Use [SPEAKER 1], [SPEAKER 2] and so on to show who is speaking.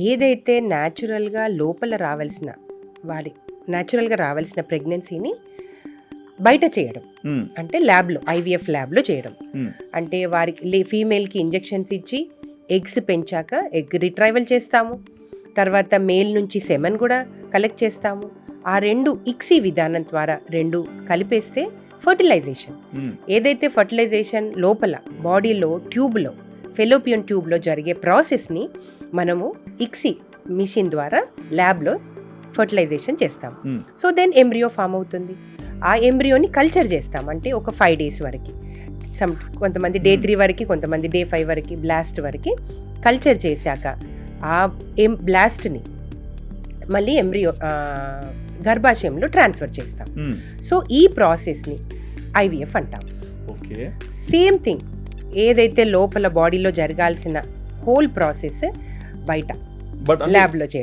[SPEAKER 1] ఏదైతే న్యాచురల్గా లోపల న్యాచురల్గా రావాల్సిన ప్రెగ్నెన్సీని బయట చేయడం, అంటే ల్యాబ్లో, ఐవీఎఫ్ ల్యాబ్లో చేయడం. అంటే వారికి ఫీమేల్కి ఇంజెక్షన్స్ ఇచ్చి ఎగ్స్ పెంచాక ఎగ్ రిట్రైవల్ చేస్తాము. తర్వాత మేల్ నుంచి సెమెన్ కూడా కలెక్ట్ చేస్తాము. ఆ రెండు ఇక్సీ విధానం ద్వారా రెండు కలిపేస్తే ఫర్టిలైజేషన్, ఏదైతే ఫర్టిలైజేషన్ లోపల బాడీలో ట్యూబ్లో, ఫెలోపియన్ ట్యూబ్లో జరిగే ప్రాసెస్ని మనము ఇక్సీ మిషన్ ద్వారా ల్యాబ్లో ఫర్టిలైజేషన్ చేస్తాం. సో దెన్ ఎంబ్రియో ఫామ్ అవుతుంది. ఆ ఎంబ్రియోని కల్చర్ చేస్తాం, అంటే ఒక 5 days వరకు, కొంతమంది day 3 వరకు, కొంతమంది day 5 వరకు, బ్లాస్ట్ వరకు కల్చర్ చేశాక ఆ బ్లాస్ట్ని మళ్ళీ ఎంబ్రియో గర్భాశయంలో ట్రాన్స్ఫర్ చేస్తాం. సో ఈ ప్రాసెస్ని ఐవీఎఫ్ అంటాం. సేమ్ థింగ్, ఏదైతే లోపల బాడీలో జరగాల్సిన హోల్ ప్రాసెస్ బయట ల్యాబ్లో చేయడం.